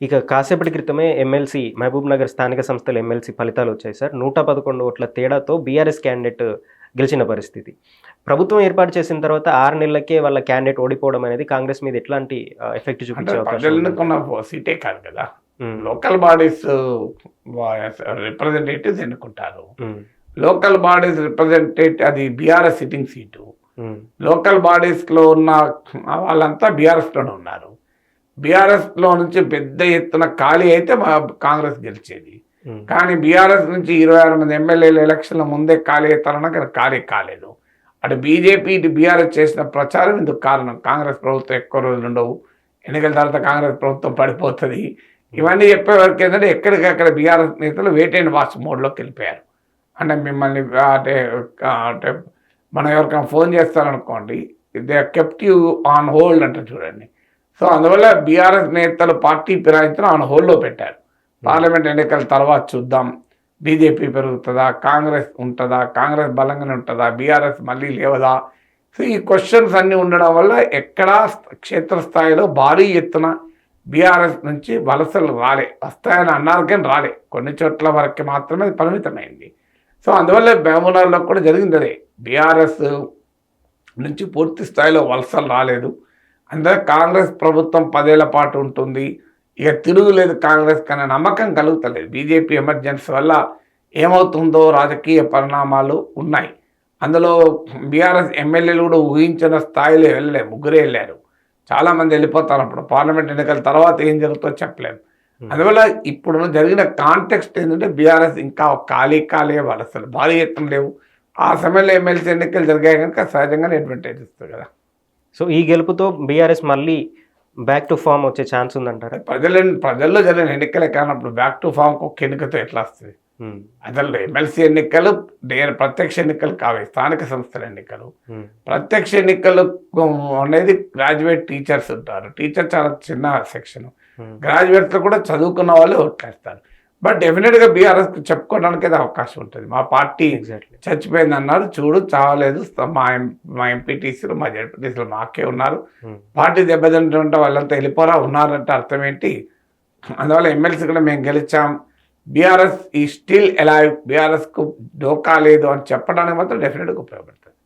ఇక కాసేపటి క్రితమే ఎమ్మెల్సీ మహబూబ్‌నగర్ స్థానిక సంస్థల ఎమ్మెల్సీ ఫలితాలొచ్చాయి సార్. 111 ఓట్ల తేడాతో బీఆర్ఎస్ క్యాండిడేట్ గెలిచిన పరిస్థితి. ప్రభుత్వం ఏర్పాటు చేసిన తర్వాత 6 నెలలకే వాళ్ళ క్యాండిడేట్ ఓడిపోవడం అనేది కాంగ్రెస్ మీద ఎట్లాంటి ఎఫెక్ట్ అంటే చూపించే అవకాశం ప్రజలు ఉంది? ఎన్నుకున్న సీటే కాదు కదా, హ్మ్. లోకల్ బాడీస్ రిప్రజెంటేటివ్స్ ఎన్నుకుంటారు. హ్మ్. లోకల్ బాడీస్ రిప్రజెంటేటివ్ అది బీఆర్ఎస్ సిట్టింగ్ సీటు. హ్మ్. లోకల్ బాడీస్లో ఉన్న వాళ్ళంతా బీఆర్ఎస్లోనే ఉన్నారు. బీఆర్ఎస్లో నుంచి పెద్ద ఎత్తున ఖాళీ అయితే మా కాంగ్రెస్ గెలిచేది. హ్మ్. కానీ బీఆర్ఎస్ నుంచి 26 మంది ఎమ్మెల్యేలు ఎలక్షన్ల ముందే ఖాళీ అవుతారన్నా కానీ ఖాళీ కాలేదు. అటు బీజేపీ ఇటు బీఆర్ఎస్ చేసిన ప్రచారం ఇందుకు కారణం. కాంగ్రెస్ ప్రభుత్వం ఎక్కువ రోజులు ఉండవు, ఎన్నికల తర్వాత కాంగ్రెస్ ప్రభుత్వం పడిపోతుంది, ఇవన్నీ చెప్పే వరకు ఏంటంటే ఎక్కడికక్కడ బీఆర్ఎస్ నేతలు వెయిట్ అండ్ వాచ్ మోడ్లోకి వెళ్ళిపోయారు. అంటే మిమ్మల్ని అంటే అంటే మనం ఎవరికైనా ఫోన్ చేస్తారనుకోండి, they kept you on hold అంటే చూడండి. సో అందువల్ల బీఆర్ఎస్ నేతలు పార్టీ ఫిరాయించడం ఆన్ హోల్డ్లో పెట్టారు. పార్లమెంట్ ఎన్నికల తర్వాత చూద్దాం, బీజేపీ పెరుగుతుందా, కాంగ్రెస్ ఉంటుందా, కాంగ్రెస్ బలంగానే ఉంటుందా, బీఆర్ఎస్ మళ్ళీ లేవదా. సో ఈ క్వశ్చన్స్ అన్నీ ఉండడం వల్ల ఎక్కడా క్షేత్రస్థాయిలో భారీ ఎత్తున బీఆర్ఎస్ నుంచి వలసలు వస్తాయని అన్నారు కానీ రాలే, కొన్ని చోట్ల వరకు మాత్రమే పరిమితమైంది. సో అందువల్ల మహబూబ్‌నగర్లో కూడా జరిగింది అదే, బీఆర్ఎస్ నుంచి పూర్తి స్థాయిలో వలసలు రాలేదు. అందుకే కాంగ్రెస్ ప్రభుత్వం 10 ఏళ్ల పాటు ఉంటుంది, ఇక తిరుగులేదు కాంగ్రెస్ కన్నా నమ్మకం కలుగుతలేదు. బీజేపీ ఎమర్జెన్సీ వల్ల ఏమవుతుందో రాజకీయ పరిణామాలు ఉన్నాయి. అందులో బీఆర్ఎస్ ఎమ్మెల్యేలు కూడా ఊహించిన స్థాయిలో వెళ్ళలేము, ముగ్గురే వెళ్ళారు. చాలామంది వెళ్ళిపోతారు. అప్పుడు పార్లమెంట్ ఎన్నికల తర్వాత ఏం జరుగుతుందో చెప్పలేము. అందువల్ల ఇప్పుడు జరిగిన కాంటెక్స్ట్ ఏంటంటే బీఆర్ఎస్ ఇంకా ఖాళీ వలసలు భారీ ఎత్తున లేవు. ఆ సమయంలో ఎమ్మెల్సీ ఎన్నికలు జరిగాయి కనుక సహజంగానే అడ్వాంటేజ్ ఇస్తుంది కదా. సో ఈ గెలుపుతో బీఆర్ఎస్ మళ్ళీ బ్యాక్ టు ఫామ్ వచ్చే ఛాన్స్ ఉందంటారా? ప్రజల్లో జరిగిన ఎన్నికలే కానప్పుడు బ్యాక్ టు ఫామ్కి ఒక ఎన్నికతో ఎట్లా వస్తుంది? హ్మ్. అసలు ఎమ్మెల్సీ ఎన్నికలు ప్రత్యక్ష ఎన్నికలు కావు, స్థానిక సంస్థల ఎన్నికలు. ప్రత్యక్ష ఎన్నికలు అనేది గ్రాడ్యుయేట్ టీచర్స్ ఉంటారు. టీచర్ చాలా చిన్న సెక్షన్, గ్రాడ్యుయేట్స్ కూడా చదువుకున్న వాళ్ళే ఓట్లేస్తారు. బట్ డెఫినెట్గా బీఆర్ఎస్కి చెప్పుకోవడానికి అది అవకాశం ఉంటుంది. మా పార్టీ చచ్చిపోయింది అన్నారు, చూడు చావలేదు, మా ఎంపీటీసీలు మా జడ్పీటీసీలు మాకే ఉన్నారు, పార్టీ దెబ్బతింటుంటే వాళ్ళంతా వెళ్ళిపోరా ఉన్నారంటే అర్థం ఏంటి? అందువల్ల ఎమ్మెల్సీ కూడా మేము గెలిచాం, బీఆర్ఎస్ ఈ స్టిల్ అలైవ్, బీఆర్ఎస్కు డోకా లేదు అని చెప్పడానికి మాత్రం డెఫినెట్గా ఉపయోగపడుతుంది.